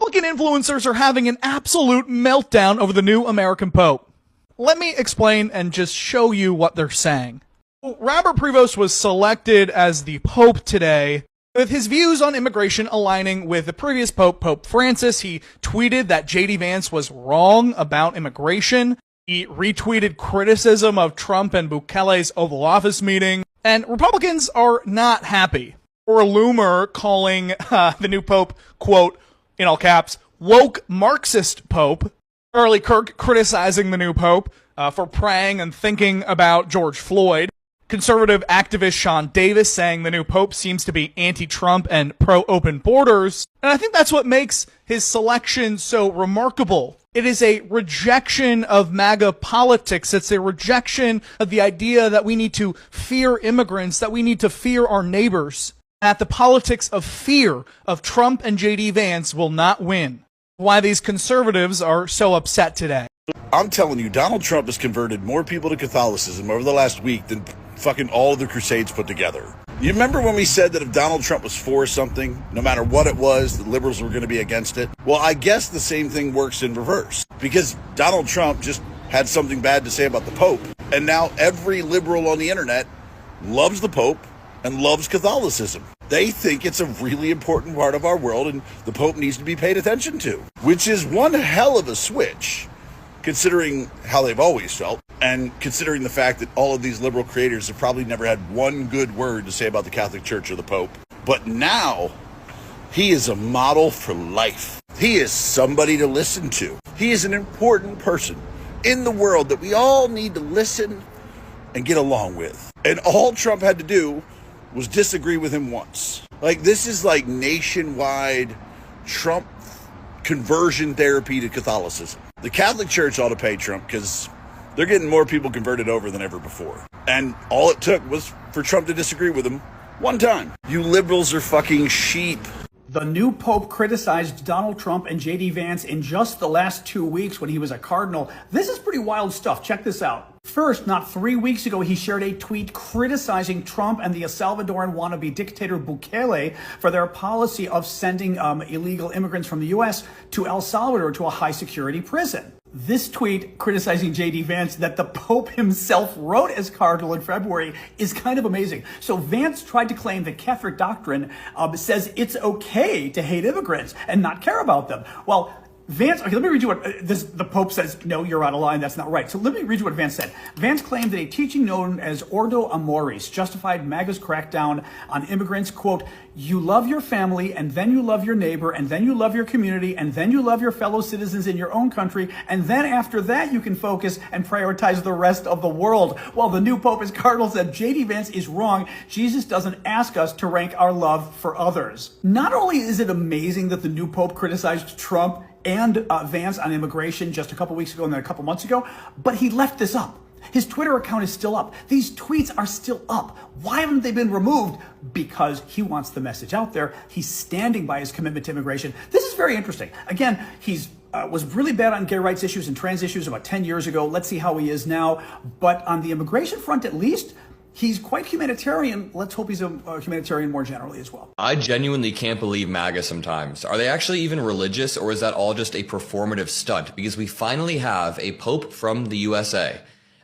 Republican influencers are having an absolute meltdown over the new American Pope. Let me explain and just show you what they're saying. Robert Prevost was selected as the Pope today, with his views on immigration aligning with the previous Pope, Pope Francis. He tweeted that J.D. Vance was wrong about immigration. He retweeted criticism of Trump and Bukele's Oval Office meeting. And Republicans are not happy. Or a loomer calling the new Pope, quote, in all caps, woke Marxist Pope. Charlie Kirk criticizing the new Pope for praying and thinking about George Floyd. Conservative activist Sean Davis saying the new Pope seems to be anti-Trump and pro-open borders. And I think that's what makes his selection so remarkable. It is a rejection of MAGA politics. It's a rejection of the idea that we need to fear immigrants, that we need to fear our neighbors, that the politics of fear of Trump and J.D. Vance will not win. Why these conservatives are so upset today. I'm telling you, Donald Trump has converted more people to Catholicism over the last week than fucking all of the Crusades put together. You remember when we said that if Donald Trump was for something, no matter what it was, the liberals were going to be against it? Well, I guess the same thing works in reverse. Because Donald Trump just had something bad to say about the Pope, and now every liberal on the internet loves the Pope and loves Catholicism. They think it's a really important part of our world and the Pope needs to be paid attention to, which is one hell of a switch, considering how they've always felt, and considering the fact that all of these liberal creators have probably never had one good word to say about the Catholic Church or the Pope. But now, he is a model for life. He is somebody to listen to. He is an important person in the world that we all need to listen and get along with. And all Trump had to do was disagree with him once. Like, this is like nationwide Trump conversion therapy to Catholicism. The Catholic Church ought to pay Trump because they're getting more people converted over than ever before. And all it took was for Trump to disagree with him one time. You liberals are fucking sheep. The new Pope criticized Donald Trump and J.D. Vance in just the last 2 weeks when he was a cardinal. This is pretty wild stuff. Check this out. First, not 3 weeks ago, he shared a tweet criticizing Trump and the Salvadoran wannabe dictator Bukele for their policy of sending illegal immigrants from the U.S. to El Salvador to a high-security prison. This tweet criticizing J.D. Vance that the Pope himself wrote as cardinal in February is kind of amazing. So Vance tried to claim that Catholic doctrine says it's okay to hate immigrants and not care about them. Well, Vance, okay, let me read you what the Pope says. No, you're out of line. That's not right. So let me read you what Vance said. Vance claimed that a teaching known as Ordo Amoris justified MAGA's crackdown on immigrants. Quote, you love your family, and then you love your neighbor, and then you love your community, and then you love your fellow citizens in your own country, and then after that you can focus and prioritize the rest of the world. While the new Pope as cardinal said J.D. Vance is wrong, Jesus doesn't ask us to rank our love for others. Not only is it amazing that the new Pope criticized Trump and Vance on immigration just a couple weeks ago and then a couple months ago, but he left this up. His Twitter account is still up. These tweets are still up. Why haven't they been removed? Because he wants the message out there. He's standing by his commitment to immigration. This is very interesting. Again, he's was really bad on gay rights issues and trans issues about 10 years ago. Let's see how he is now. But on the immigration front, at least, he's quite humanitarian. Let's hope he's a humanitarian more generally as well. I genuinely can't believe MAGA sometimes. Are they actually even religious, or is that all just a performative stunt? Because we finally have a Pope from the USA.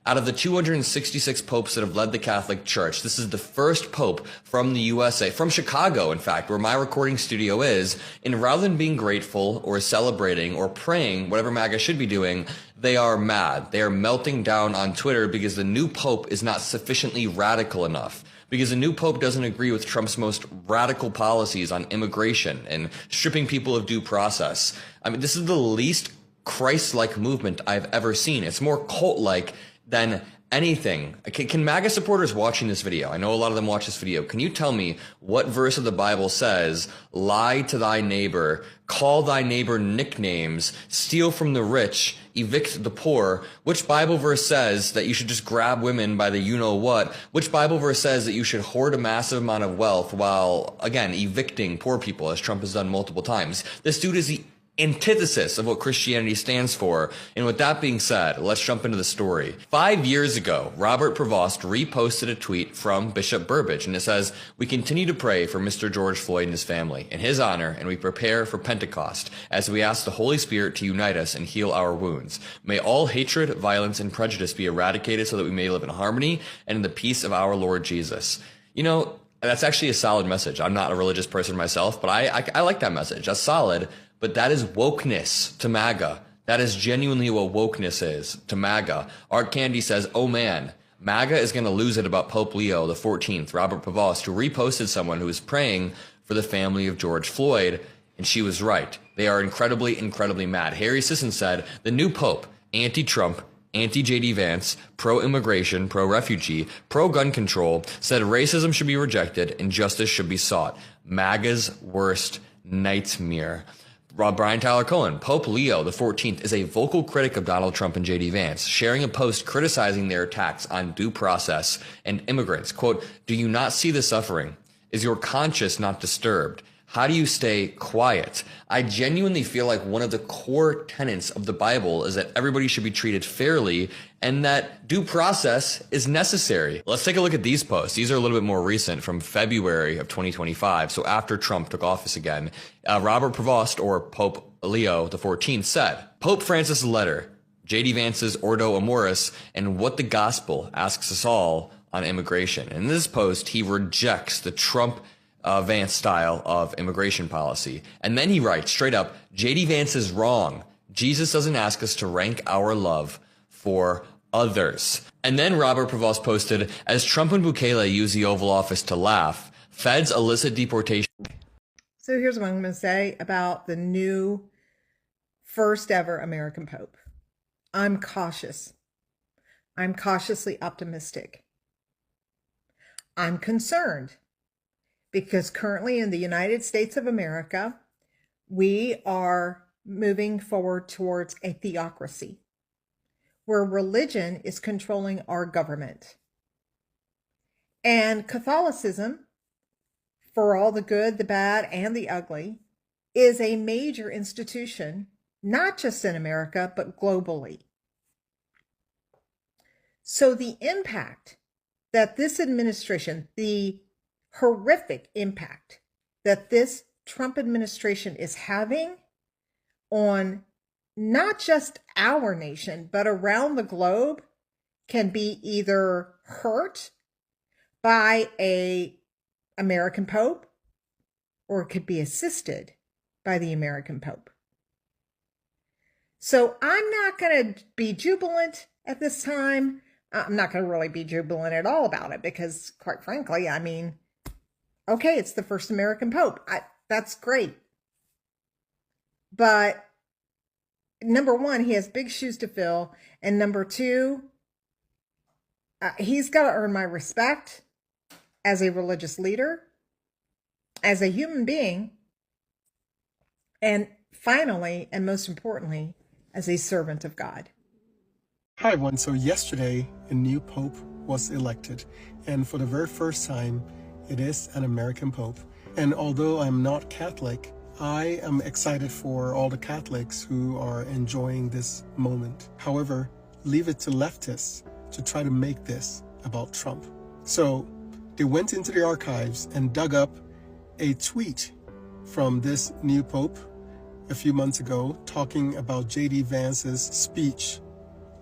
Out of the 266 popes that have led the Catholic Church, this is the first Pope from the USA, from Chicago, in fact, where my recording studio is. And rather than being grateful or celebrating or praying, whatever MAGA should be doing, they are mad. They are melting down on Twitter because the new Pope is not sufficiently radical enough. Because the new Pope doesn't agree with Trump's most radical policies on immigration and stripping people of due process. I mean, this is the least Christ-like movement I've ever seen. It's more cult-like than anything. Can MAGA supporters watching this video, I know a lot of them watch this video, can you tell me what verse of the Bible says, lie to thy neighbor, call thy neighbor nicknames, steal from the rich, evict the poor? Which Bible verse says that you should just grab women by the you-know-what? Which Bible verse says that you should hoard a massive amount of wealth while, again, evicting poor people, as Trump has done multiple times? This dude is the antithesis of what Christianity stands for. And with that being said, let's jump into the story. 5 years ago, Robert Prevost reposted a tweet from Bishop Burbidge, and it says, "We continue to pray for Mr. George Floyd and his family in his honor, and we prepare for Pentecost as we ask the Holy Spirit to unite us and heal our wounds. May all hatred, violence, and prejudice be eradicated so that we may live in harmony and in the peace of our Lord Jesus." You know, that's actually a solid message. I'm not a religious person myself, but I like that message. That's solid. But that is wokeness to MAGA. That is genuinely what wokeness is to MAGA. Art Candy says, "Oh man, MAGA is going to lose it about Pope Leo the 14th, Robert Prevost, who reposted someone who was praying for the family of George Floyd." And she was right. They are incredibly, incredibly mad. Harry Sisson said, "The new Pope, anti-Trump, anti-JD Vance, pro-immigration, pro-refugee, pro-gun control, said racism should be rejected and justice should be sought. MAGA's worst nightmare." Brian Tyler Cohen, "Pope Leo the 14th is a vocal critic of Donald Trump and JD Vance, sharing a post criticizing their attacks on due process and immigrants. Quote, 'Do you not see the suffering? Is your conscience not disturbed? How do you stay quiet?' I genuinely feel like one of the core tenets of the Bible is that everybody should be treated fairly and that due process is necessary." Let's take a look at these posts. These are a little bit more recent, from February of 2025. So after Trump took office again, Robert Prevost, or Pope Leo the 14th, said, "Pope Francis' letter, JD Vance's Ordo Amoris, and what the gospel asks us all on immigration." In this post, he rejects the Trump Vance style of immigration policy. And then he writes straight up, "JD Vance is wrong. Jesus doesn't ask us to rank our love for others." And then Robert Prevost posted, "As Trump and Bukele use the Oval Office to laugh, feds elicit deportation." So here's what I'm going to say about the new first ever American Pope. I'm cautious. I'm cautiously optimistic. I'm concerned because currently in the United States of America, we are moving forward towards a theocracy where religion is controlling our government. And Catholicism, for all the good, the bad, and the ugly, is a major institution, not just in America, but globally. So the impact that this administration, the horrific impact that this Trump administration is having on not just our nation, but around the globe, can be either hurt by an American Pope, or it could be assisted by the American Pope. So I'm not going to be jubilant at this time. I'm not going to really be jubilant at all about it because, quite frankly, I mean, okay, it's the first American Pope. That's great. But number one, he has big shoes to fill. And number two, he's got to earn my respect as a religious leader, as a human being, and finally, and most importantly, as a servant of God. Hi everyone, so yesterday a new Pope was elected, and for the very first time it is an American Pope. And although I'm not Catholic, I am excited for all the Catholics who are enjoying this moment. However, leave it to leftists to try to make this about Trump. So they went into the archives and dug up a tweet from this new Pope a few months ago talking about JD Vance's speech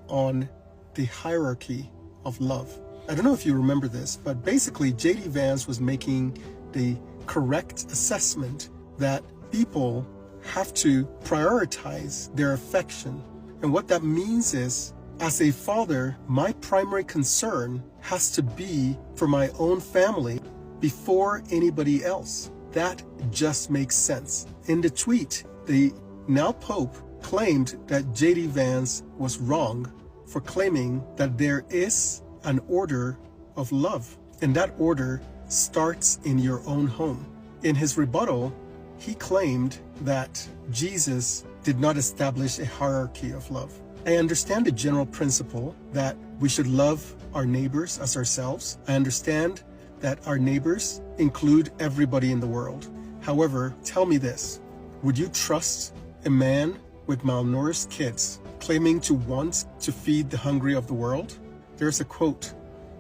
on the hierarchy of love. I don't know if you remember this, but basically JD Vance was making the correct assessment that people have to prioritize their affection. And what that means is, as a father, my primary concern has to be for my own family before anybody else. That just makes sense. In the tweet, the now Pope claimed that JD Vance was wrong for claiming that there is an order of love, and that order starts in your own home. In his rebuttal, he claimed that Jesus did not establish a hierarchy of love. I understand the general principle that we should love our neighbors as ourselves. I understand that our neighbors include everybody in the world. However, tell me this, would you trust a man with malnourished kids claiming to want to feed the hungry of the world, there's a quote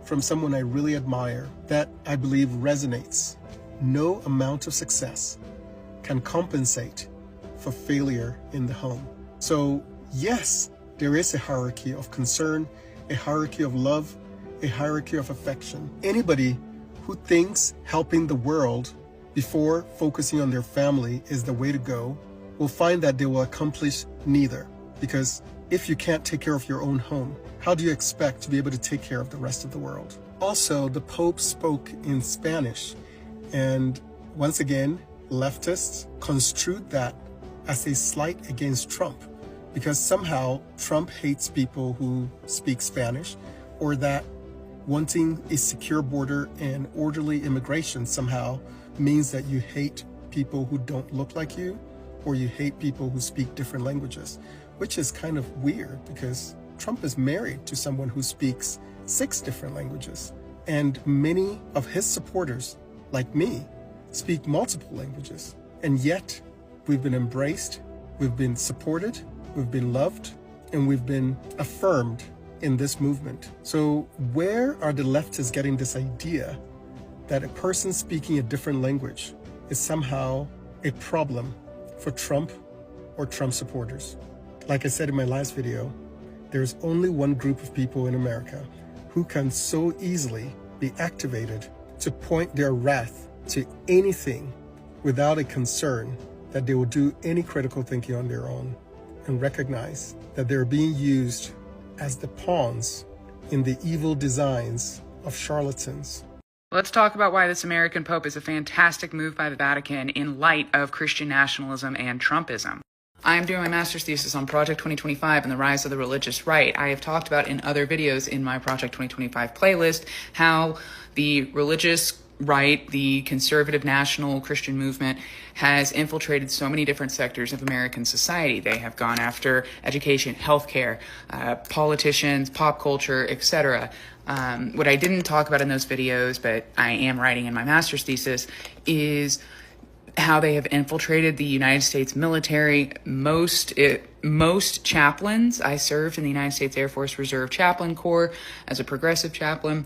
from someone I really admire that I believe resonates. No amount of success can compensate for failure in the home. So yes, there is a hierarchy of concern, a hierarchy of love, a hierarchy of affection. Anybody who thinks helping the world before focusing on their family is the way to go will find that they will accomplish neither. Because if you can't take care of your own home, how do you expect to be able to take care of the rest of the world? Also, the Pope spoke in Spanish, and once again, leftists construed that as a slight against Trump, because somehow Trump hates people who speak Spanish, or that wanting a secure border and orderly immigration somehow means that you hate people who don't look like you, or you hate people who speak different languages, which is kind of weird because Trump is married to someone who speaks 6 different languages. And many of his supporters, like me, speak multiple languages. And yet we've been embraced, we've been supported, we've been loved, and we've been affirmed in this movement. So where are the leftists getting this idea that a person speaking a different language is somehow a problem for Trump or Trump supporters? Like I said in my last video, there's only one group of people in America who can so easily be activated to point their wrath to anything without a concern that they will do any critical thinking on their own and recognize that they're being used as the pawns in the evil designs of charlatans. Let's talk about why this American Pope is a fantastic move by the Vatican in light of Christian nationalism and Trumpism. I'm doing my master's thesis on Project 2025 and the rise of the religious right. I have talked about in other videos in my Project 2025 playlist how the religious right, the conservative national Christian movement, has infiltrated so many different sectors of American society. They have gone after education, healthcare, politicians, pop culture, etc. What I didn't talk about in those videos, but I am writing in my master's thesis, is how they have infiltrated the United States military. Most chaplains, I served in the United States Air Force Reserve Chaplain Corps as a progressive chaplain.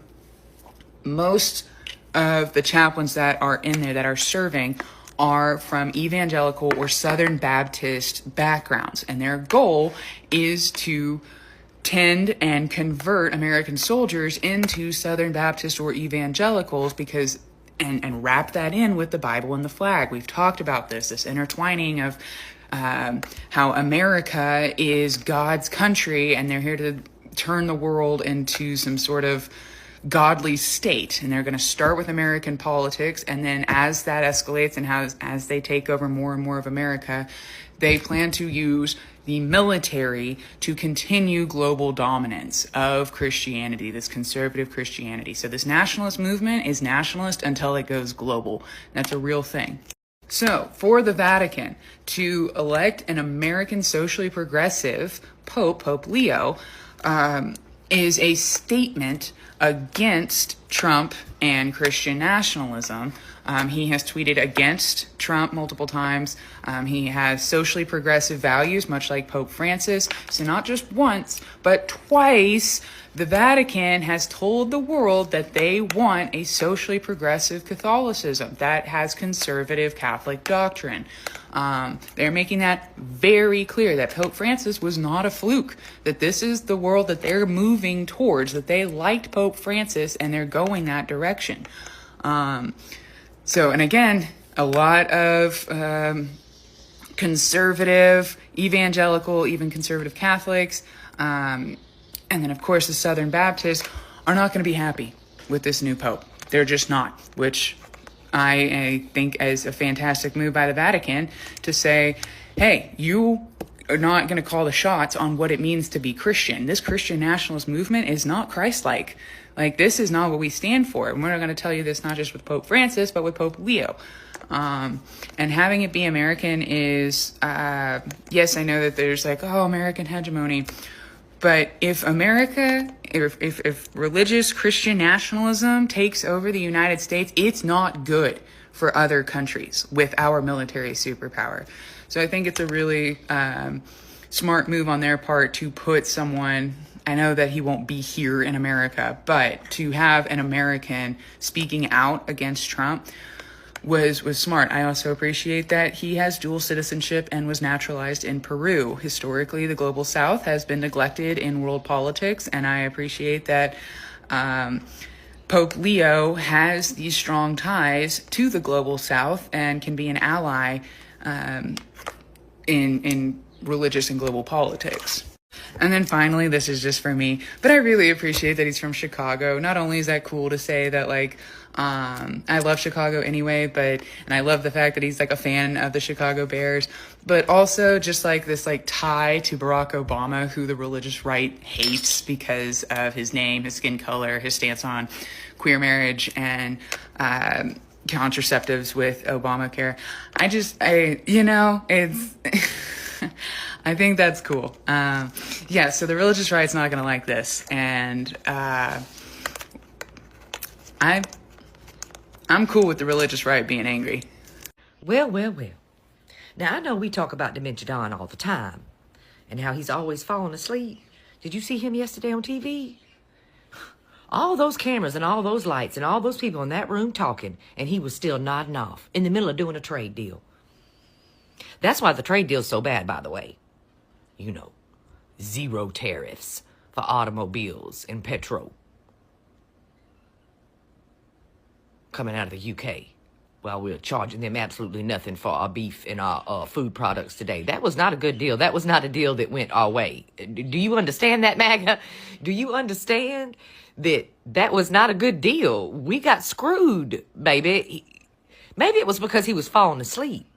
Most of the chaplains that are in there that are serving are from evangelical or Southern Baptist backgrounds, and their goal is to tend and convert American soldiers into Southern Baptist or evangelicals, because and wrap that in with the Bible and the flag. We've talked about this intertwining of how America is God's country and they're here to turn the world into some sort of godly state. And they're going to start with American politics, and then as that escalates and as they take over more and more of America, they plan to use the military to continue global dominance of Christianity, this conservative Christianity. So this nationalist movement is nationalist until it goes global. That's a real thing. So for the Vatican to elect an American socially progressive Pope, Pope Leo, is a statement against Trump and Christian nationalism. He has tweeted against Trump multiple times. He has socially progressive values, much like Pope Francis. So not just once, but twice, the Vatican has told the world that they want a socially progressive Catholicism that has conservative Catholic doctrine. They're making that very clear that Pope Francis was not a fluke, that this is the world that they're moving towards, that they liked Pope Francis and they're going that direction. So, and again, a lot of conservative, evangelical, even conservative Catholics, and then, of course, the Southern Baptists are not going to be happy with this new Pope. They're just not, which I think is a fantastic move by the Vatican to say, hey, you are not going to call the shots on what it means to be Christian. This Christian nationalist movement is not Christ-like. Like, this is not what we stand for. And we're going to tell you this not just with Pope Francis, but with Pope Leo. And having it be American is, yes, I know that there's like, oh, American hegemony. But if America, if religious Christian nationalism takes over the United States, it's not good for other countries with our military superpower. So I think it's a really smart move on their part to put someone, I know that he won't be here in America, but to have an American speaking out against Trump was smart. I also appreciate that he has dual citizenship and was naturalized in Peru. Historically, the global South has been neglected in world politics, and I appreciate that Pope Leo has these strong ties to the global South and can be an ally in religious and global politics. And then finally, this is just for me, but I really appreciate that he's from Chicago. Not only is that cool to say that, like, I love Chicago anyway, and I love the fact that he's like a fan of the Chicago Bears, but also just like this like tie to Barack Obama, who the religious right hates because of his name, his skin color, his stance on queer marriage and contraceptives with Obamacare. It's I think that's cool. Yeah, so the religious right's not going to like this. And I'm cool with the religious right being angry. Well. Now, I know we talk about Dementia Don all the time and how he's always falling asleep. Did you see him yesterday on TV? All those cameras and all those lights and all those people in that room talking, and he was still nodding off in the middle of doing a trade deal. That's why the trade deal's so bad, by the way. You know, 0 tariffs for automobiles and petrol coming out of the UK, while we're charging them absolutely nothing for our beef and our food products today. That was not a good deal. That was not a deal that went our way. Do you understand that, MAGA? Do you understand that was not a good deal? We got screwed, baby. Maybe it was because he was falling asleep.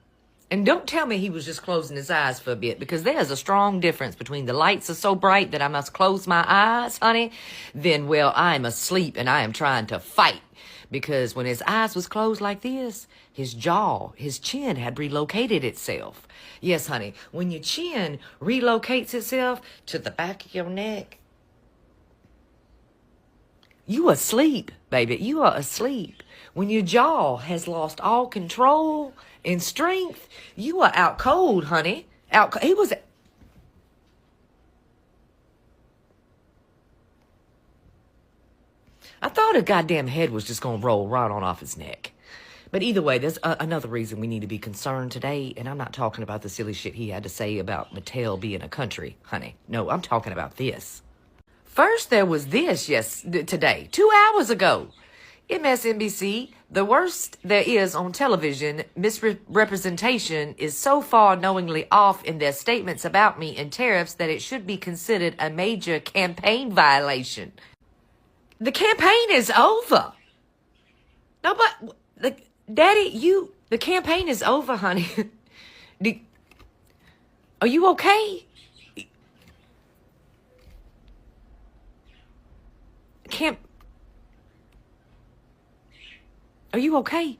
And don't tell me he was just closing his eyes for a bit, because there's a strong difference between the lights are so bright that I must close my eyes, honey, then, well, I'm asleep and I am trying to fight. Because when his eyes was closed like this, his jaw, his chin had relocated itself. Yes, honey, when your chin relocates itself to the back of your neck, you asleep, baby. You are asleep. When your jaw has lost all control and strength, you are out cold, honey. He was... I thought his goddamn head was just going to roll right on off his neck. But either way, there's another reason we need to be concerned today. And I'm not talking about the silly shit he had to say about Mattel being a country, honey. No, I'm talking about this. First, there was this, today, 2 hours ago. MSNBC, the worst there is on television, misrepresentation is so far knowingly off in their statements about me and tariffs that it should be considered a major campaign violation. The campaign is over. No, but, Daddy, the campaign is over, honey. Are you okay? Are you okay?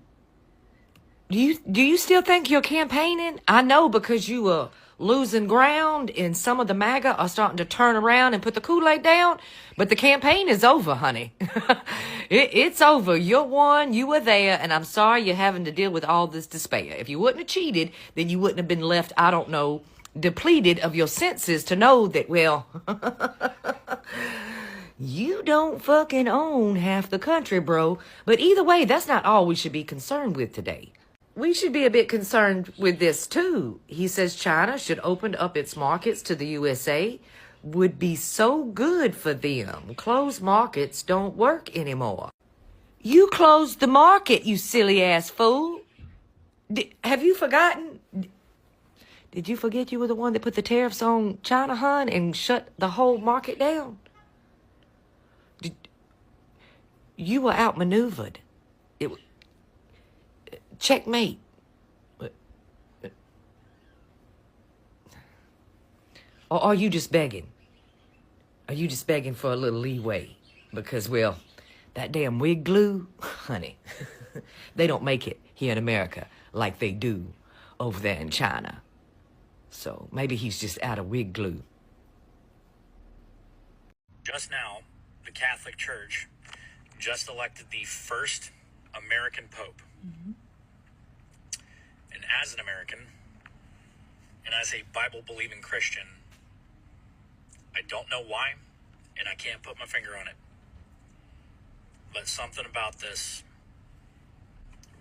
Do you still think you're campaigning? I know, because you are losing ground and some of the MAGA are starting to turn around and put the Kool-Aid down. But the campaign is over, honey. It's over. You're won. You were there. And I'm sorry you're having to deal with all this despair. If you wouldn't have cheated, then you wouldn't have been left, I don't know, depleted of your senses to know that, well, you don't fucking own half the country, bro. But either way, that's not all we should be concerned with today. We should be a bit concerned with this, too. He says China should open up its markets to the USA. Would be so good for them. Closed markets don't work anymore. You closed the market, you silly-ass fool. Have you forgotten? Did you forget you were the one that put the tariffs on China, hon, and shut the whole market down? You were outmaneuvered. Checkmate. Or are you just begging? Are you just begging for a little leeway? Because, well, that damn wig glue, honey, they don't make it here in America like they do over there in China. So maybe he's just out of wig glue. Just now, the Catholic Church just elected the first American Pope. Mm-hmm. And as an American, And as a Bible-believing Christian, I don't know why, and I can't put my finger on it, but something about this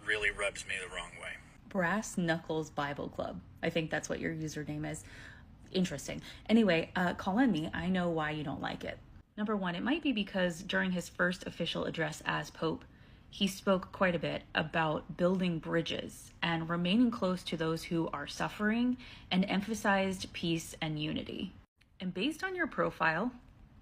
really rubs me the wrong way. Brass Knuckles Bible Club. I think that's what your username is. Interesting. Anyway, call on me. I know why you don't like it. Number one, it might be because during his first official address as Pope, he spoke quite a bit about building bridges and remaining close to those who are suffering, and emphasized peace and unity. And based on your profile,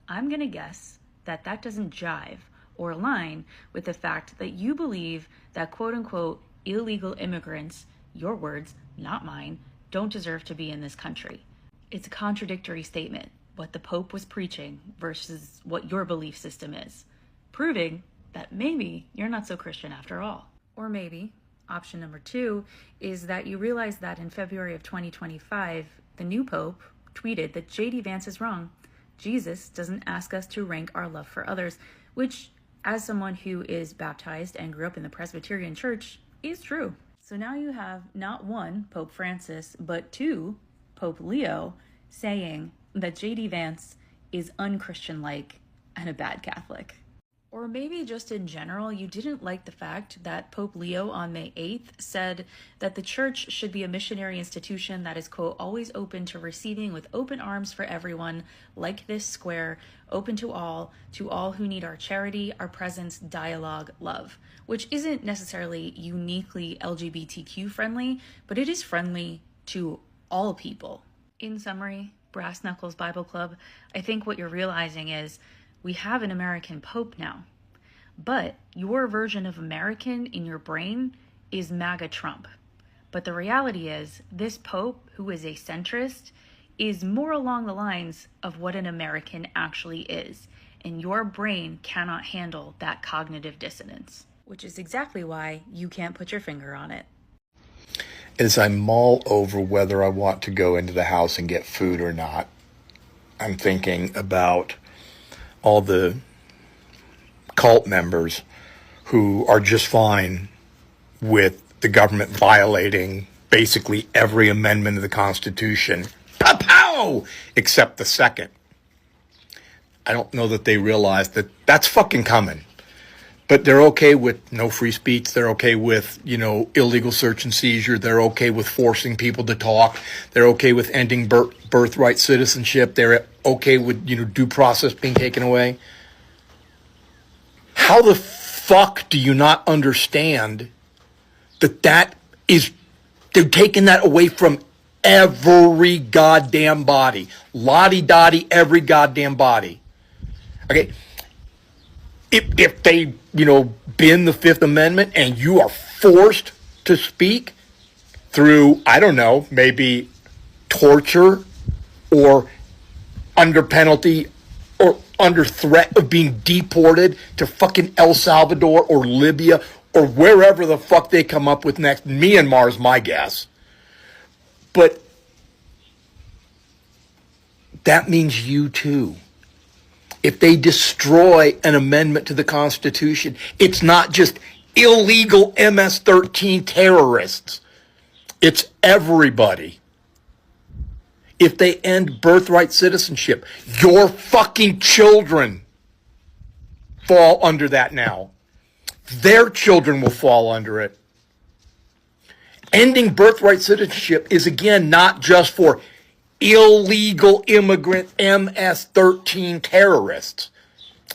I'm going to guess that that doesn't jive or align with the fact that you believe that quote-unquote illegal immigrants, your words, not mine, don't deserve to be in this country. It's a contradictory statement, what the Pope was preaching versus what your belief system is, proving that maybe you're not so Christian after all. Or maybe, option number two, is that you realize that in February of 2025, the new Pope tweeted that J.D. Vance is wrong. Jesus doesn't ask us to rank our love for others, which, as someone who is baptized and grew up in the Presbyterian Church, is true. So now you have not one Pope Francis, but two Pope Leo saying that J.D. Vance is unchristian-like and a bad Catholic. Or maybe just in general, you didn't like the fact that Pope Leo on May 8th said that the church should be a missionary institution that is, quote, always open to receiving with open arms for everyone, like this square, open to all who need our charity, our presence, dialogue, love, which isn't necessarily uniquely LGBTQ friendly, but it is friendly to all people. In summary, Brass Knuckles Bible Club, I think what you're realizing is we have an American Pope now, but your version of American in your brain is MAGA Trump. But the reality is this Pope, who is a centrist, is more along the lines of what an American actually is, and your brain cannot handle that cognitive dissonance, which is exactly why you can't put your finger on it. As I mull over whether I want to go into the house and get food or not, I'm thinking about all the cult members who are just fine with the government violating basically every amendment of the Constitution, pow, except the second. I don't know that they realize that that's fucking coming. But they're okay with no free speech. They're okay with, illegal search and seizure. They're okay with forcing people to talk. They're okay with ending birthright citizenship. They're okay with, due process being taken away. How the fuck do you not understand that they're taking that away from every goddamn body? Lottie-dottie, every goddamn body. Okay. If they, bend the Fifth Amendment and you are forced to speak through, I don't know, maybe torture or under penalty or under threat of being deported to fucking El Salvador or Libya or wherever the fuck they come up with next. Myanmar's my guess. But that means you too. If they destroy an amendment to the Constitution, it's not just illegal MS-13 terrorists. It's everybody. If they end birthright citizenship, your fucking children fall under that now. Their children will fall under it. Ending birthright citizenship is, again, not just for illegal immigrant MS-13 terrorists.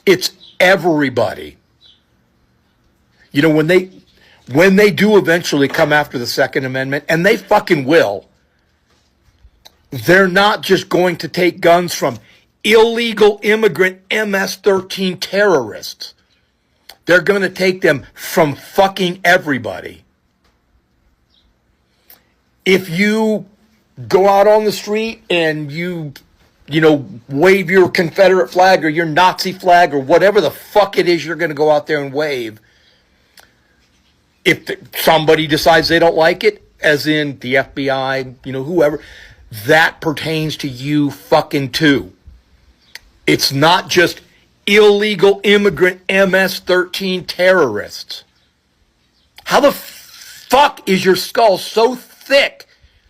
It's everybody. When they do eventually come after the Second Amendment, and they fucking will, they're not just going to take guns from illegal immigrant MS-13 terrorists. They're going to take them from fucking everybody. If you go out on the street and you wave your Confederate flag or your Nazi flag or whatever the fuck it is you're going to go out there and wave, if somebody decides they don't like it, as in the FBI, whoever, that pertains to you fucking too. It's not just illegal immigrant MS-13 terrorists. How the fuck is your skull so thick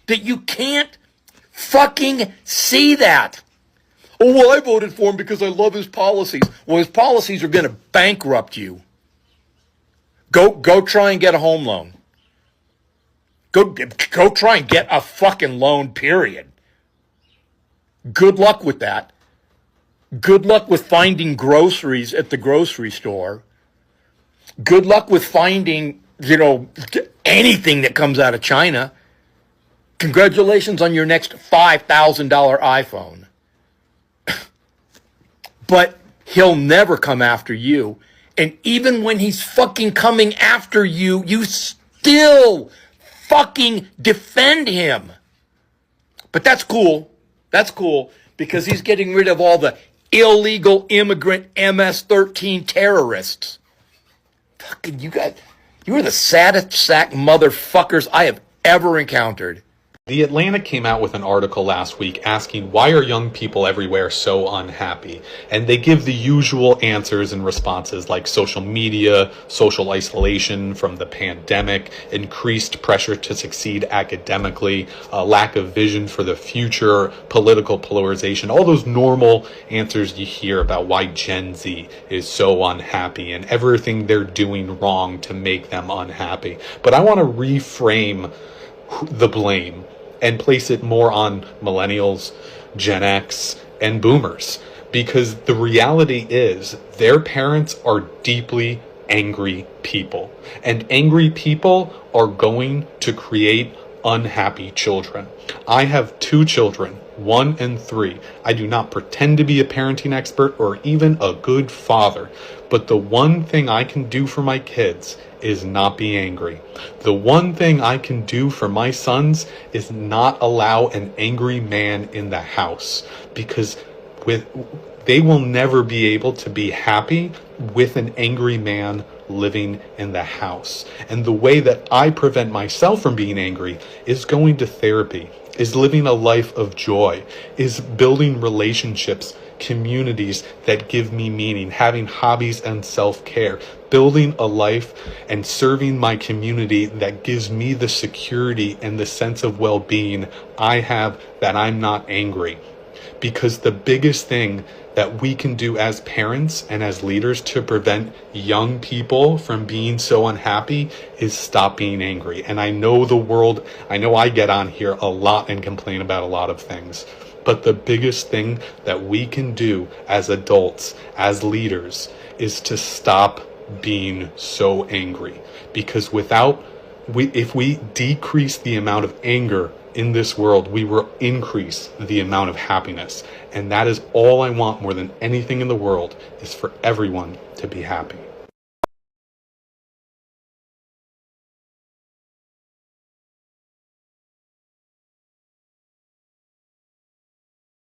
that you can't fucking see that. Oh, well, I voted for him because I love his policies. Well, his policies are going to bankrupt you. Go try and get a home loan. Go try and get a fucking loan, period. Good luck with that. Good luck with finding groceries at the grocery store. Good luck with finding, anything that comes out of China. Congratulations on your next $5,000 iPhone. But he'll never come after you. And even when he's fucking coming after you, you still fucking defend him. But that's cool. That's cool because he's getting rid of all the illegal immigrant MS-13 terrorists. Fucking you are the saddest sack motherfuckers I have ever encountered. The Atlantic came out with an article last week asking why are young people everywhere so unhappy? And they give the usual answers and responses like social media, social isolation from the pandemic, increased pressure to succeed academically, a lack of vision for the future, political polarization, all those normal answers you hear about why Gen Z is so unhappy and everything they're doing wrong to make them unhappy. But I want to reframe the blame and place it more on millennials, Gen X, and boomers. Because the reality is their parents are deeply angry people. And angry people are going to create unhappy children. I have 2 children, 1 and 3. I do not pretend to be a parenting expert or even a good father. But the one thing I can do for my kids is not be angry. The one thing I can do for my sons is not allow an angry man in the house, because they will never be able to be happy with an angry man living in the house. And the way that I prevent myself from being angry is going to therapy, is living a life of joy, is building relationships, communities that give me meaning, having hobbies and self-care, building a life and serving my community that gives me the security and the sense of well-being I have, that I'm not angry. Because the biggest thing that we can do as parents and as leaders to prevent young people from being so unhappy is stop being angry. And I know I get on here a lot and complain about a lot of things. But the biggest thing that we can do as adults, as leaders, is to stop being so angry. Because if we decrease the amount of anger in this world, we will increase the amount of happiness. And that is all I want more than anything in the world, is for everyone to be happy.